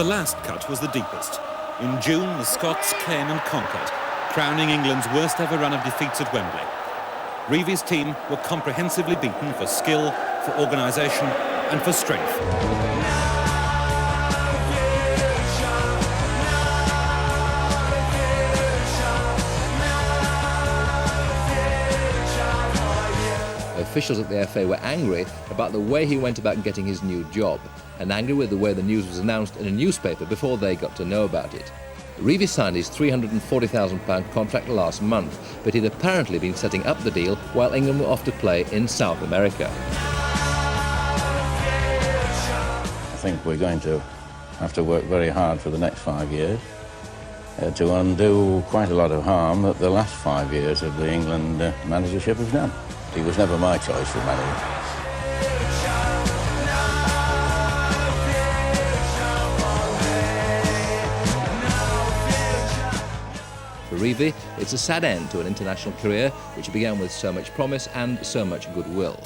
the last cut was the deepest. In June, the Scots came and conquered, crowning England's worst ever run of defeats at Wembley. Reevy's team were comprehensively beaten for skill, for organisation and for strength. Officials at the FA were angry about the way he went about getting his new job, and angry with the way the news was announced in a newspaper before they got to know about it. Reevy signed his £340,000 contract last month, but he'd apparently been setting up the deal while England were off to play in South America. I think we're going to have to work very hard for the next 5 years to undo quite a lot of harm that the last 5 years of the England managership have done. He was never my choice for manager. For Reevy, it's a sad end to an international career which began with so much promise and so much goodwill.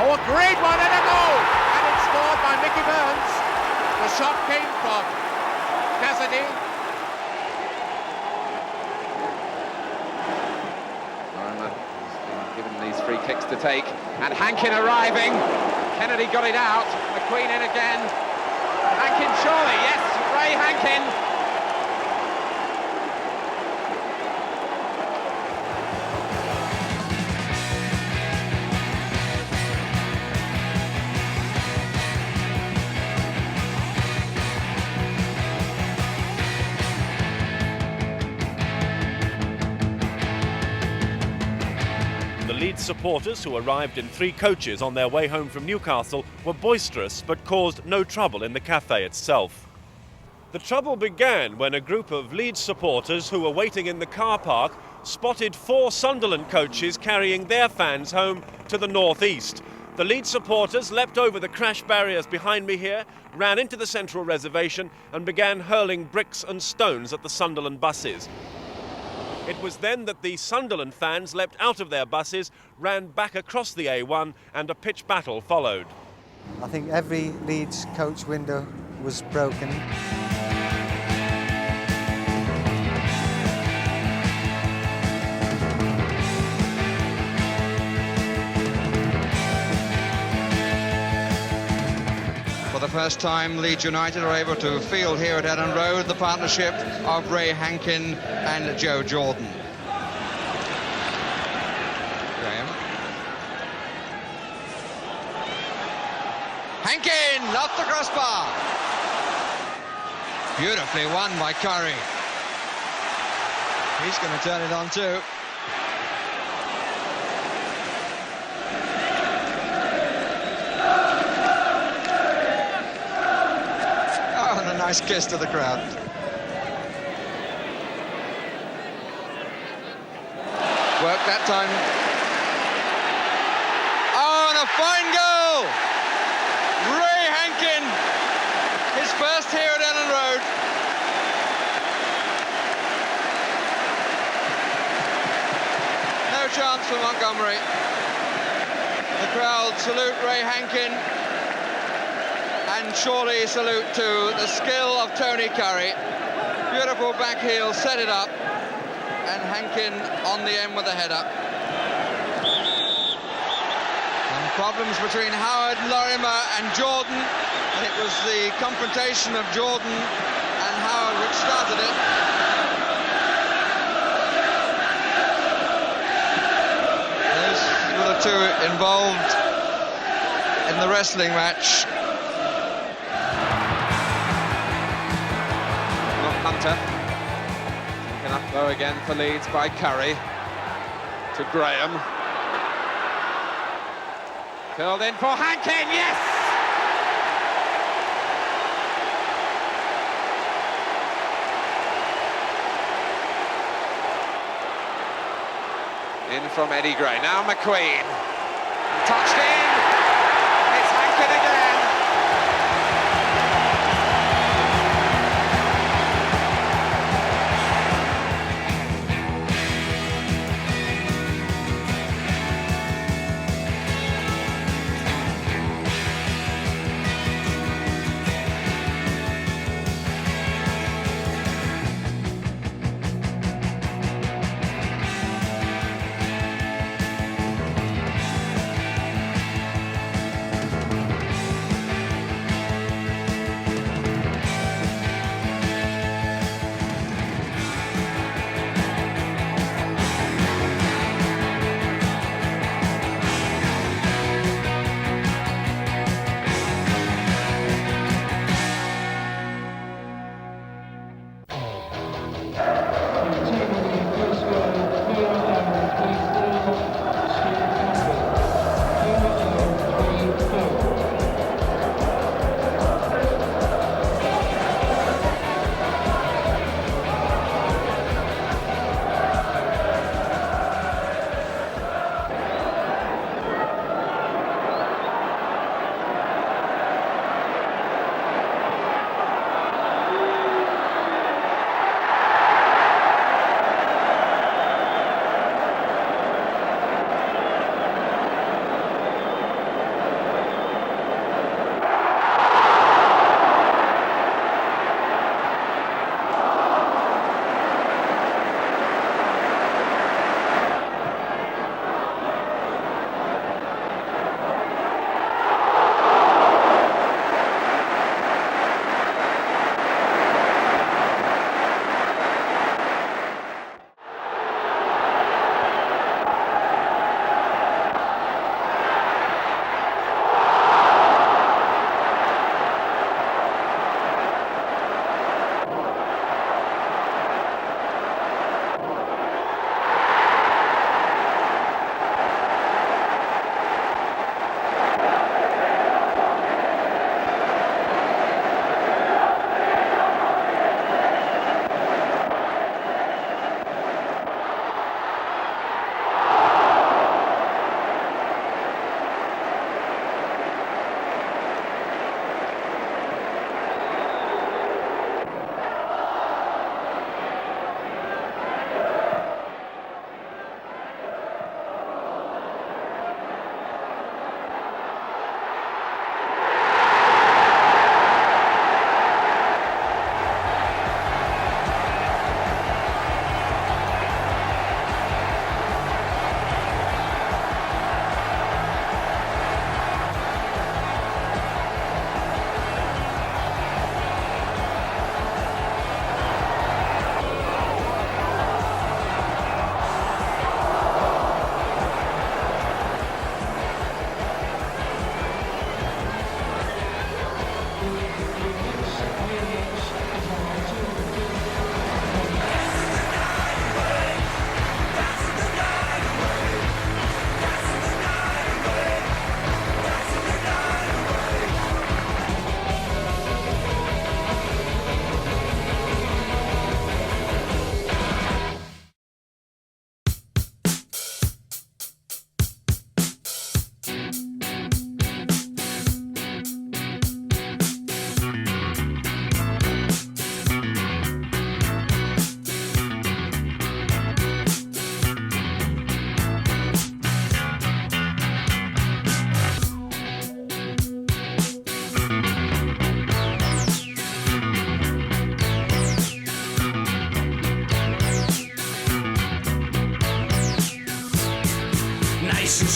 Oh, a great one and a goal! And it's scored by Mickey Burns. The shot came from Cassidy. Lorimer has been given these free kicks to take. And Hankin arriving. Kennedy got it out. McQueen in again. Hankin surely, yes, Ray Hankin. The Leeds supporters, who arrived in 3 coaches on their way home from Newcastle, were boisterous but caused no trouble in the cafe itself. The trouble began when a group of Leeds supporters who were waiting in the car park spotted 4 Sunderland coaches carrying their fans home to the northeast. The Leeds supporters leapt over the crash barriers behind me here, ran into the central reservation and began hurling bricks and stones at the Sunderland buses. It was then that the Sunderland fans leapt out of their buses, ran back across the A1 and a pitched battle followed. I think every Leeds coach window was broken. For the first time, Leeds United are able to field here at Ellen Road the partnership of Ray Hankin and Joe Jordan. Graham. Hankin off the crossbar. Beautifully won by Curry. He's going to turn it on too. Oh, and a nice kiss to the crowd. Worked that time. Oh, and a fine goal! Ray Hankin, his first here at Ellen Road. No chance for Montgomery. The crowd salute Ray Hankin, and surely salute to the skill of Tony Curry. Beautiful back heel, set it up, and Hankin on the end with a header. Some problems between Howard, Lorimer and Jordan, and it was the confrontation of Jordan and Howard which started it. Those were the two involved in the wrestling match. Hunter. Taken up low again for Leeds by Curry. To Graham. Filled in for Hankin, yes! In from Eddie Gray. Now McQueen. Touched in. It's Hankin again.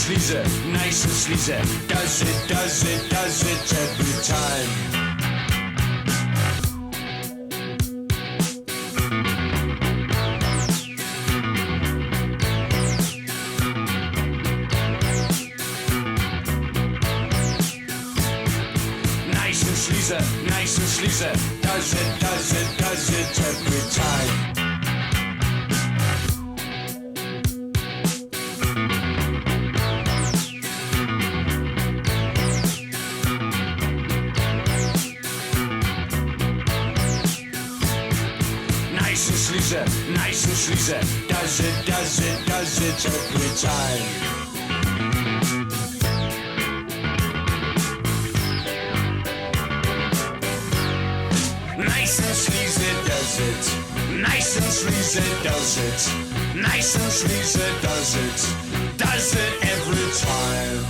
sleazy, nice and sleazy. Does it every time. Nice and sleazy, does it every time. Nice and sleazy, does it every time. Nice and sleazy does it. Nice and sleazy does it. Nice and sleazy does it. Does it every time.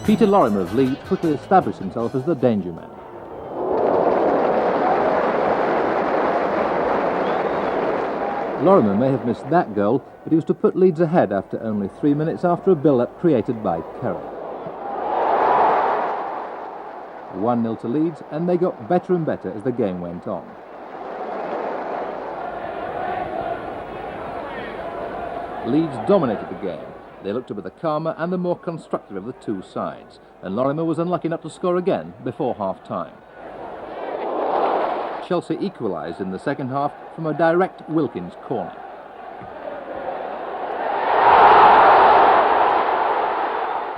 Peter Lorimer of Leeds quickly established himself as the danger man. Lorimer may have missed that goal, but he was to put Leeds ahead after only 3 minutes after a build-up created by Kerry. 1-0 to Leeds, and they got better and better as the game went on. Leeds dominated the game. They looked to be the calmer and the more constructive of the two sides, and Lorimer was unlucky not to score again before half-time. Chelsea equalised in the second half from a direct Wilkins corner.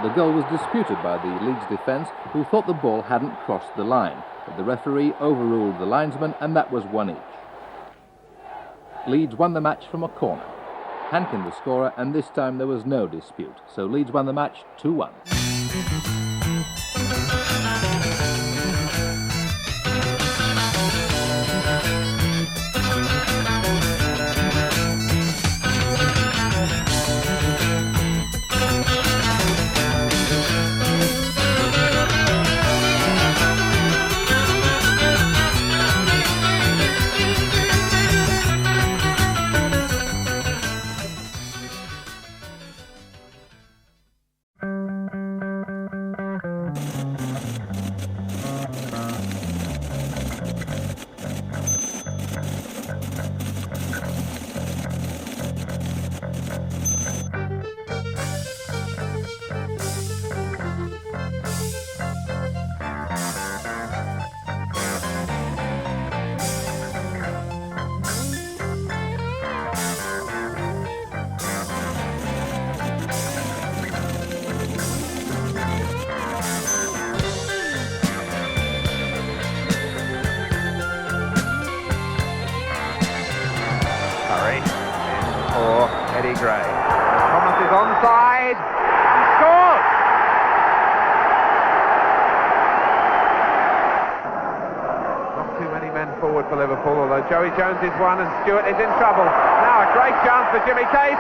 The goal was disputed by the Leeds defence, who thought the ball hadn't crossed the line, but the referee overruled the linesman, and that was 1 each. Leeds won the match from a corner. Hankin the scorer, and this time there was no dispute, so Leeds won the match 2-1. Gray. Thomas is onside. He scores! Not too many men forward for Liverpool, although Joey Jones is one and Stewart is in trouble. Now a great chance for Jimmy Case.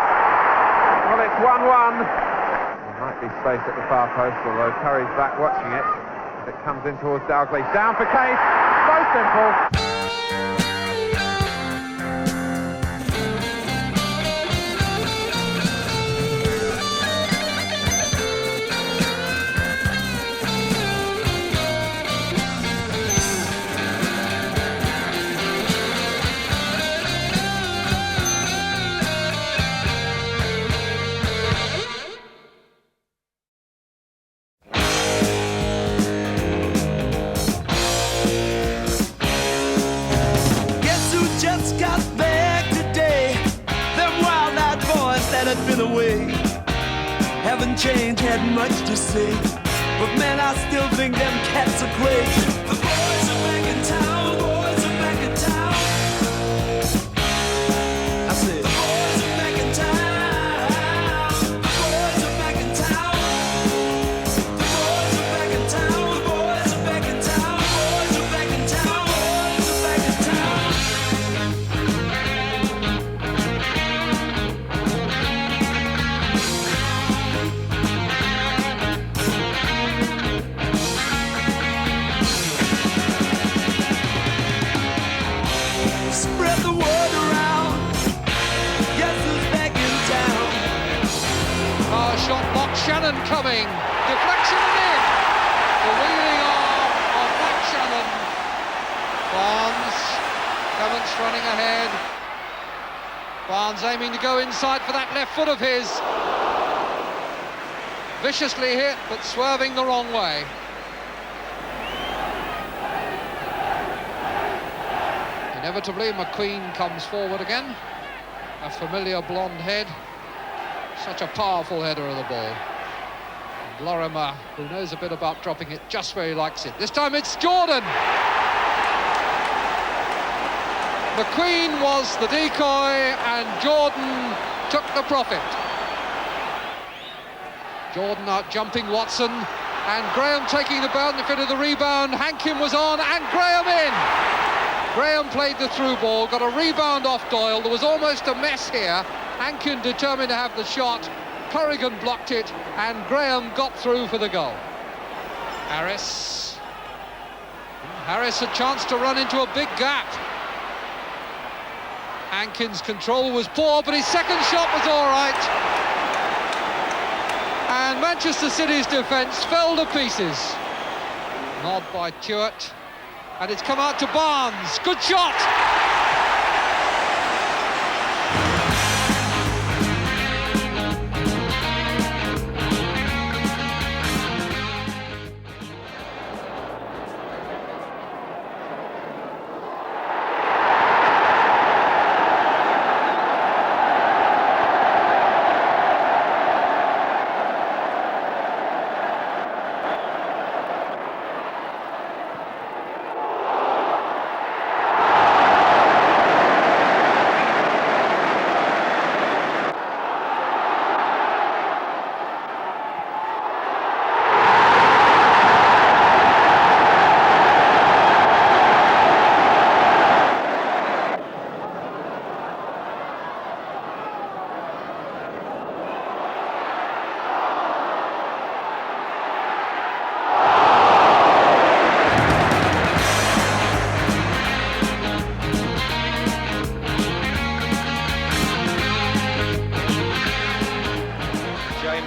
Well, it's 1-1. He might be safe at the far post, although Curry's back watching it. As it comes in towards Dalglish. Down for Case. So simple. Haven't changed, had much to say, but man, I still think them cats are crazy. The boys are back in town, boys are back in town. I said, the boys are back in town, the boys are back in town, the boys are back in town, the boys are back in town, Shannon coming. Deflection and in. The wheeling arm of Matt Shannon. Barnes. Clements running ahead. Barnes aiming to go inside for that left foot of his. Viciously hit, but swerving the wrong way. Inevitably, McQueen comes forward again. A familiar blonde head. Such a powerful header of the ball. And Lorimer, who knows a bit about dropping it just where he likes it. This time it's Jordan! McQueen was the decoy and Jordan took the profit. Jordan out jumping Watson and Graham taking the benefit of the rebound. Hankin was on and Graham in! Graham played the through ball, got a rebound off Doyle. There was almost a mess here. Hankin determined to have the shot. Corrigan blocked it and Graham got through for the goal. Harris a chance to run into a big gap. Hankin's control was poor, but his second shot was all right. And Manchester City's defence fell to pieces. Nod by Tuart. And it's come out to Barnes. Good shot!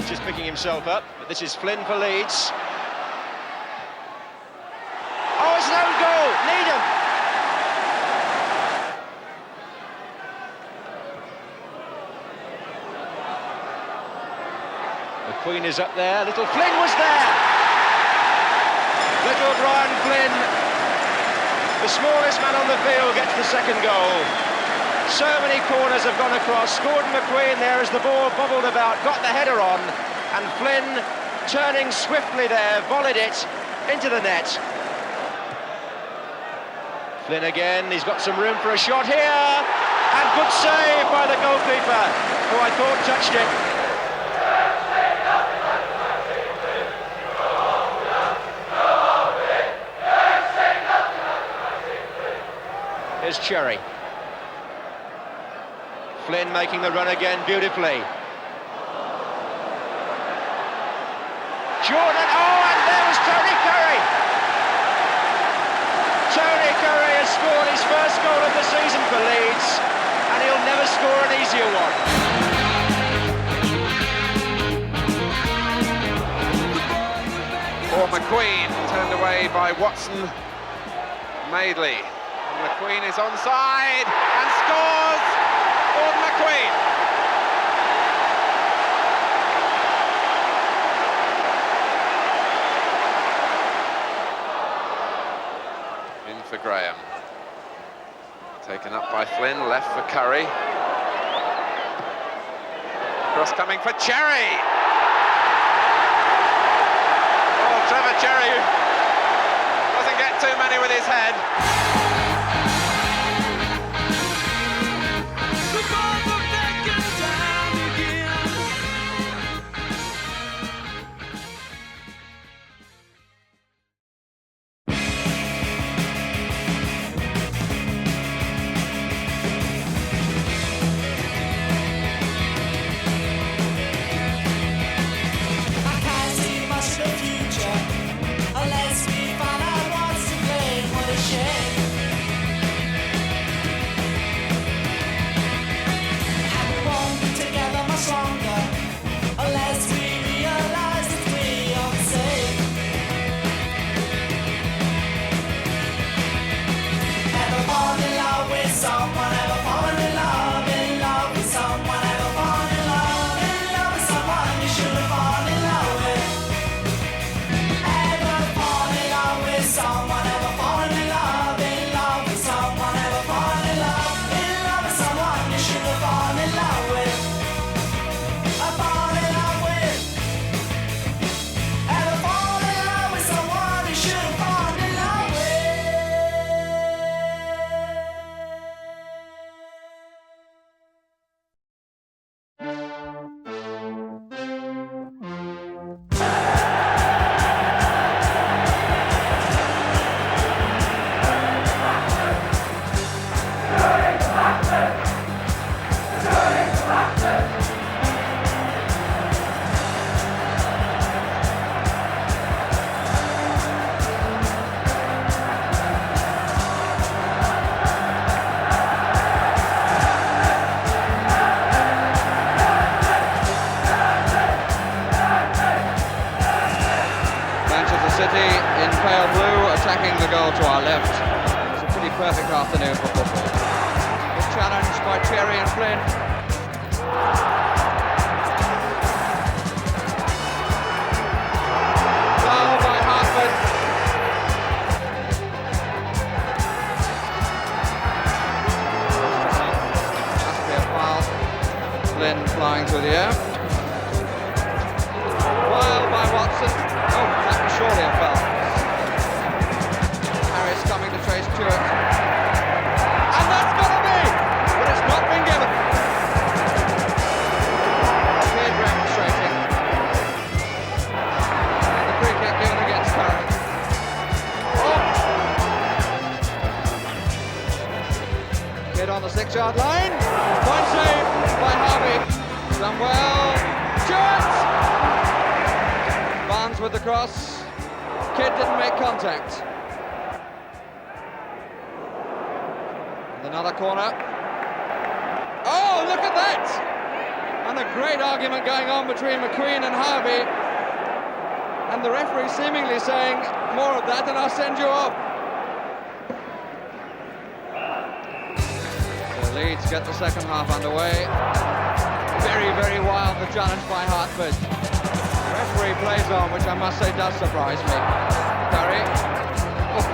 Just picking himself up, but this is Flynn for Leeds. Oh, it's an own goal! Needham! McQueen is up there, little Flynn was there! Little Brian Flynn, the smallest man on the field, gets the second goal. So many corners have gone across. Gordon McQueen there as the ball bobbled about, got the header on, and Flynn turning swiftly there, volleyed it into the net. Flynn again, he's got some room for a shot here, and good save by the goalkeeper, who I thought touched it. Here's Cherry. Flynn making the run again beautifully. Jordan, oh, and there was Tony Curry! Tony Curry has scored his first goal of the season for Leeds, and he'll never score an easier one. Or McQueen, turned away by Watson. Madeley. And McQueen is onside and scores! Gordon McQueen. In for Graham. Taken up by Flynn, left for Curry. Cross coming for Cherry. Oh, Trevor Cherry doesn't get too many with his head. Unless we find out what's to blame, what a shame. perfect afternoon for football. Good challenge by Cherry and Flynn. Foul by Hartford. Must be a foul. Flynn flying through the air. Foul by Watson. Oh, that was surely a foul. Harris coming to chase Stewart. And that's got to be! But it's not been given. Kid demonstrating. And the free kick given against Curran. Oh! Kid on the 6-yard line. One save by Harvey. Done well. Stewart! Barnes with the cross. Kid didn't make contact. Another corner. Oh, look at that! And a great argument going on between McQueen and Harvey. And the referee seemingly saying, more of that and I'll send you off. So Leeds get the second half underway. Very, very wild, the challenge by Hartford. The referee plays on, which I must say does surprise me. Curry. Oh.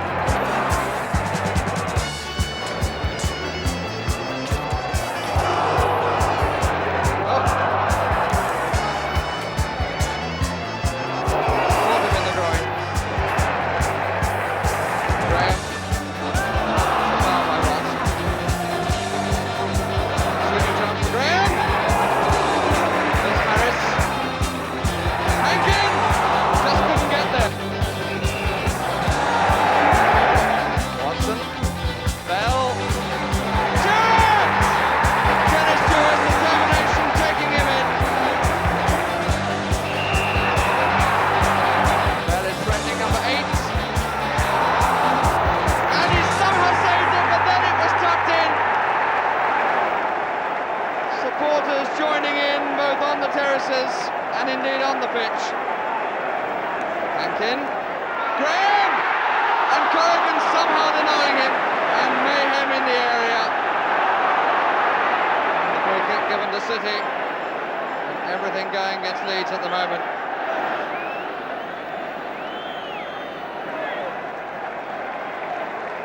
And indeed on the pitch. Hankin, Graham, and Corrigan somehow denying him, and mayhem in the area. The free kick given to City, and everything going against Leeds at the moment.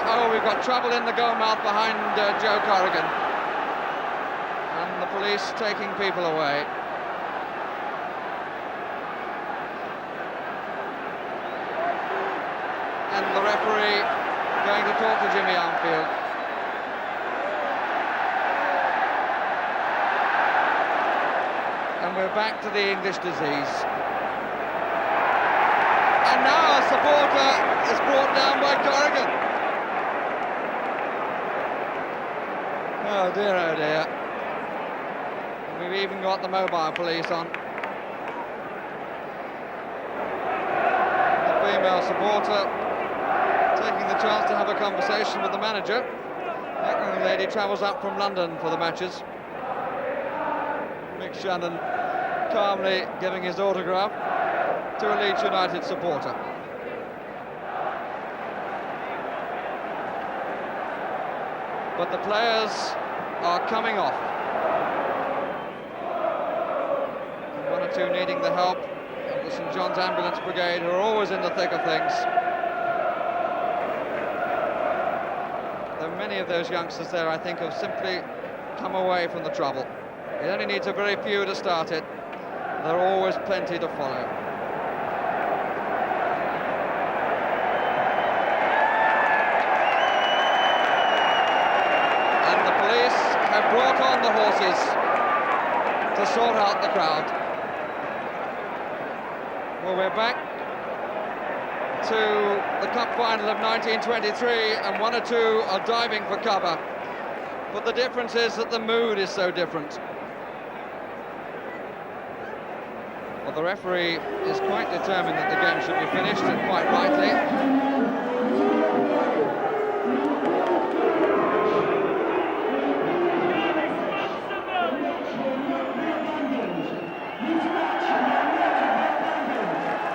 Oh, we've got trouble in the goal mouth behind Joe Corrigan, and the police taking people away. And the referee going to talk to Jimmy Armfield. And we're back to the English disease. And now a supporter is brought down by Corrigan. Oh dear, oh dear. And we've even got the mobile police on. The female supporter taking the chance to have a conversation with the manager. That young lady travels up from London for the matches. Mick Shannon calmly giving his autograph to a Leeds United supporter. But the players are coming off. One or two needing the help of the St John's Ambulance Brigade, who are always in the thick of things. Many of those youngsters there, I think, have simply come away from the trouble. It only needs a very few to start it. There are always plenty to follow. And the police have brought on the horses to sort out the crowd. Well, we're back to the cup final of 1923, and one or two are diving for cover, but the difference is that the mood is so different. Well, the referee is quite determined that the game should be finished, and quite rightly.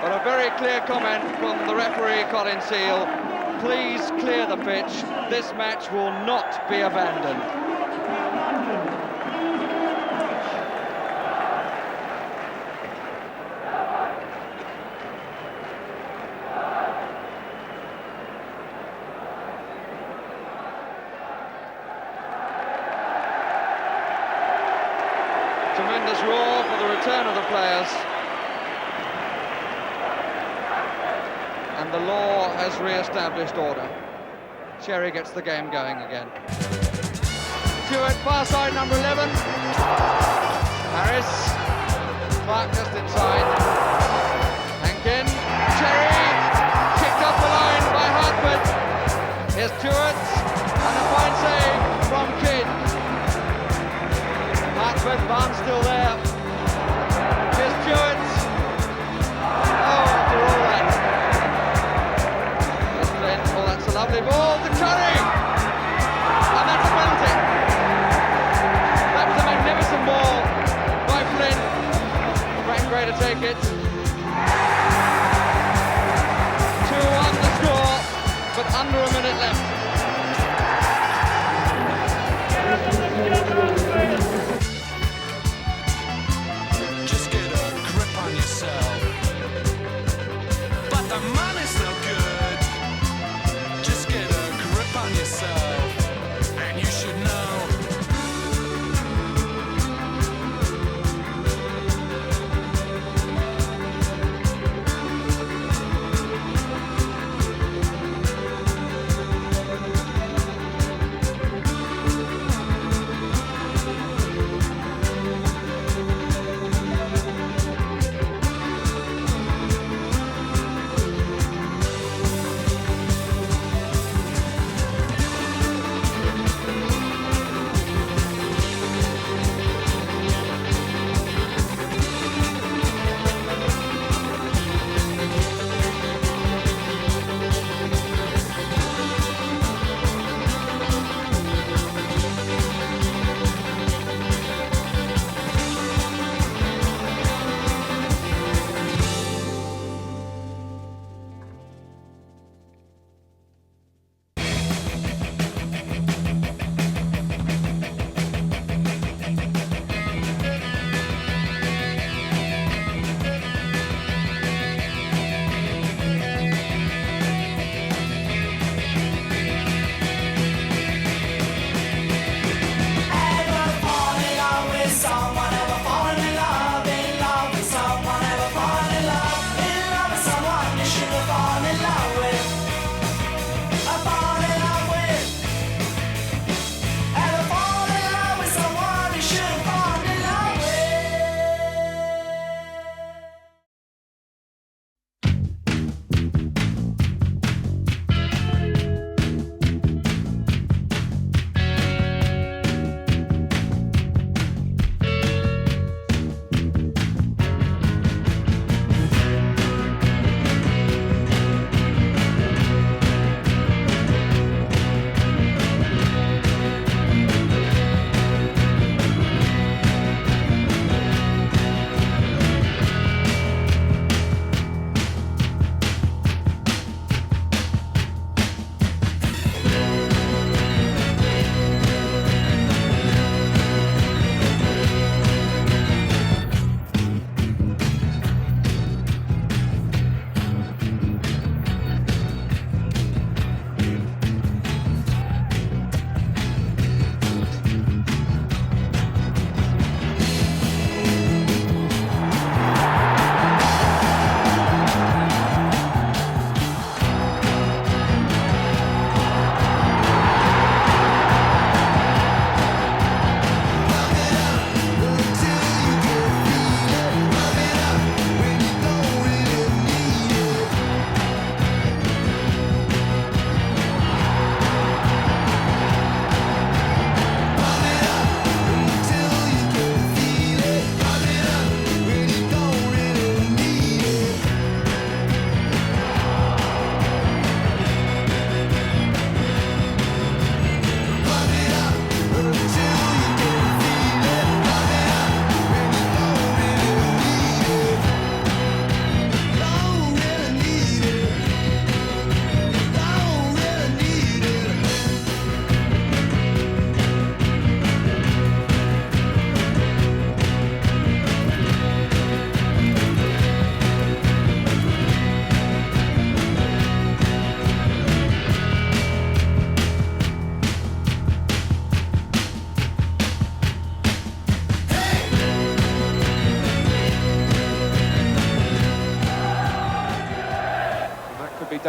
But a very clear comment from the referee, Colin Seal, please clear the pitch. This match will not be abandoned. Tremendous roar for the return of the players. And the law has re-established order. Cherry gets the game going again. Stewart, far side, number 11. Harris. Clark just inside. Hankin. Cherry. Kicked up the line by Hartford. Here's Stewart. And a fine save from Kidd. Hartford, Barnes still there. Here's Stewart. Oh, after all that. Here's Flynn. Oh, that's a lovely ball to Curry. And that's a penalty. That was a magnificent ball by Flynn. Frank Gray to take it. 2-1 the score, but under a minute left.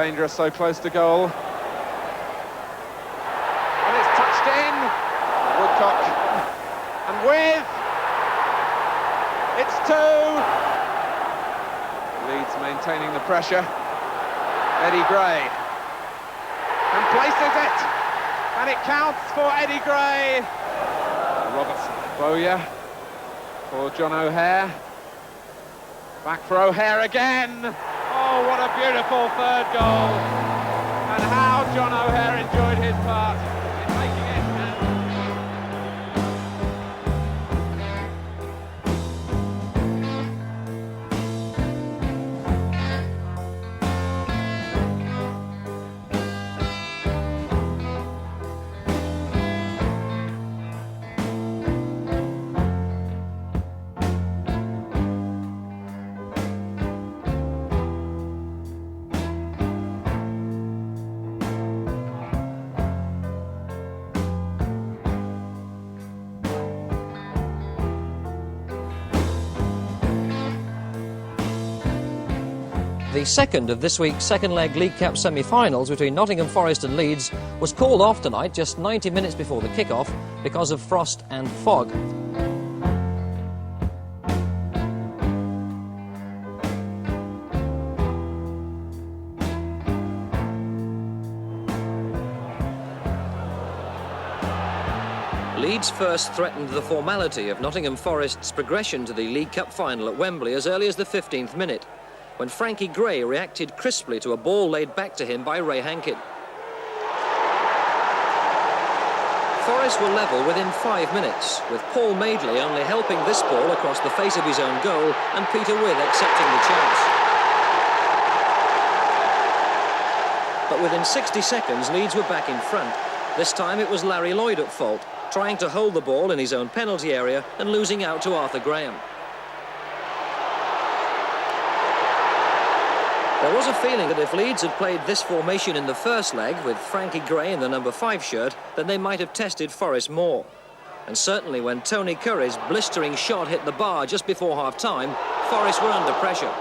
dangerous so close to goal. And it's touched in. Woodcock. And with... It's 2. Leeds maintaining the pressure. Eddie Gray. And places it. And it counts for Eddie Gray. Robertson. Bowyer. For John O'Hare. Back for O'Hare again. Oh, what a beautiful third goal. And how John O'Hare enjoyed his part in making it count. The second of this week's second-leg League Cup semi-finals between Nottingham Forest and Leeds was called off tonight just 90 minutes before the kick-off because of frost and fog. Leeds first threatened the formality of Nottingham Forest's progression to the League Cup final at Wembley as early as the 15th minute, when Frankie Gray reacted crisply to a ball laid back to him by Ray Hankin. Forest were level within 5 minutes, with Paul Madeley only helping this ball across the face of his own goal and Peter With accepting the chance. But within 60 seconds, Leeds were back in front. This time it was Larry Lloyd at fault, trying to hold the ball in his own penalty area and losing out to Arthur Graham. There was a feeling that if Leeds had played this formation in the first leg with Frankie Gray in the number 5 shirt, then they might have tested Forest more. And certainly when Tony Curry's blistering shot hit the bar just before half-time, Forest were under pressure.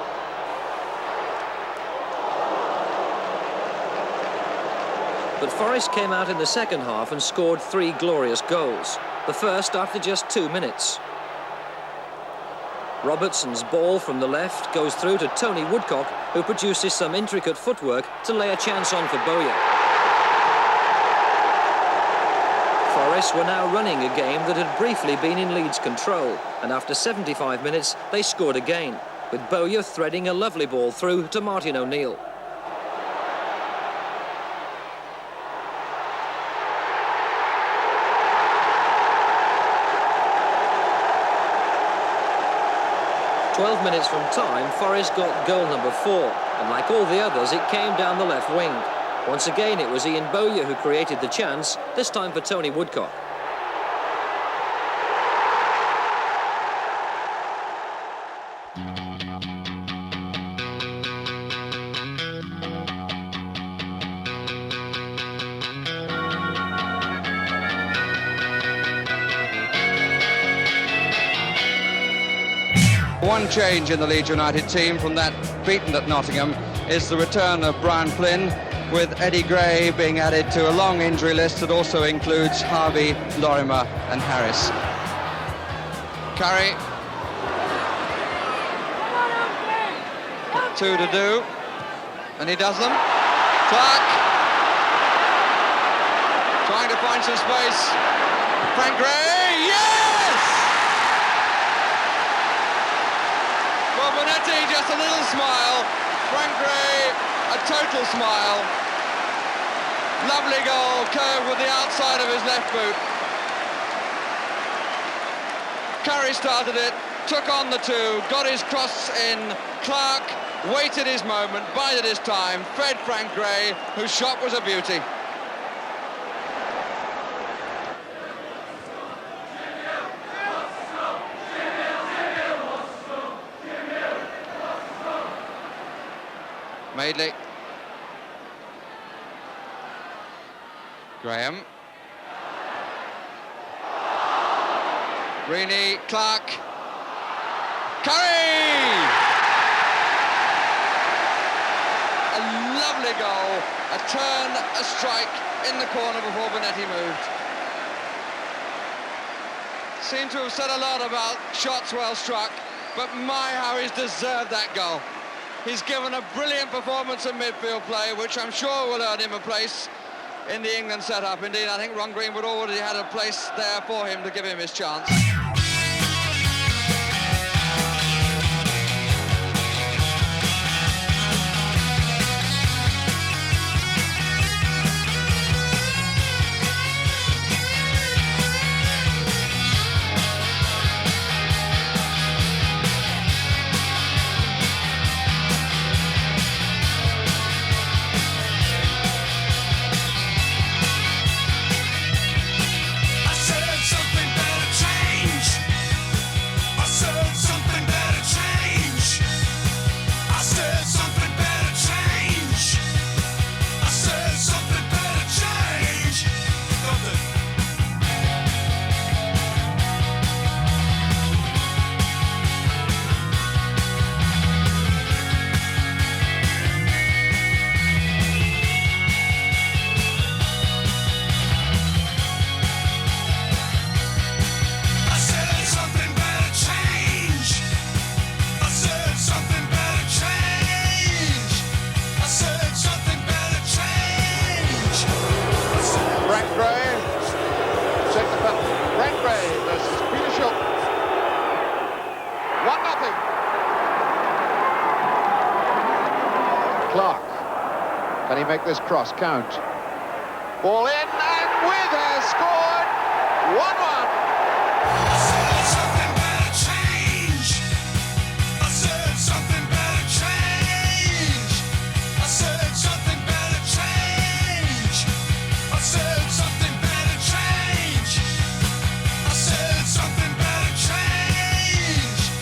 But Forest came out in the second half and scored 3 glorious goals. The first after just 2 minutes. Robertson's ball from the left goes through to Tony Woodcock, who produces some intricate footwork to lay a chance on for Bowyer. Forest were now running a game that had briefly been in Leeds' control, and after 75 minutes they scored again, with Bowyer threading a lovely ball through to Martin O'Neill. "12 minutes from time, Forest got goal number 4, and like all the others, it came down the left wing. Once again, it was Ian Bowyer who created the chance, this time for Tony Woodcock. One change in the Leeds United team from that beaten at Nottingham is the return of Brian Flynn, with Eddie Gray being added to a long injury list that also includes Harvey, Lorimer and Harris. Curry. Got 2 to do, and he does them. Clark. Trying to find some space. Frank Gray, yes! Well, Bonetti, just a little smile. Frank Gray, a total smile. Lovely goal, curved with the outside of his left boot. Curry started it, took on the 2, got his cross in. Clark waited his moment, bided his time, fed Frank Gray, whose shot was a beauty. Madeley. Graham. Reaney, Clark. Curry! A lovely lovely goal, a turn, a strike in the corner before Bonetti moved. Seemed to have said a lot about shots well struck, but my, how he's deserved that goal. He's given a brilliant performance in midfield play, which I'm sure will earn him a place in the England setup. Indeed, I think Ron Greenwood already had a place there for him to give him his chance. Clark, can he make this cross count? Ball in, and with has scored 1-1. I said something better change. I said something better change. I said something better change. I said something better change. I said something better change.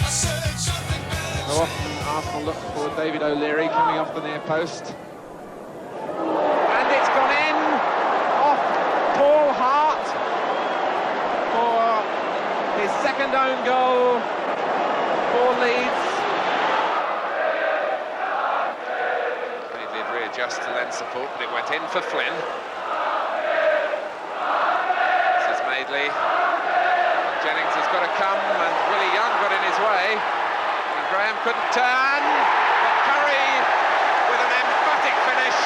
I said something better change. So often Arsenal look for David O'Leary coming off the near post. And it's gone in off Paul Hart for his second own goal for Leeds. He did readjust to lend support, but it went in for Flynn. This is Madeley. Jennings has got to come, and Willie Young got in his way. And Graham couldn't turn, but Curry with an emphatic finish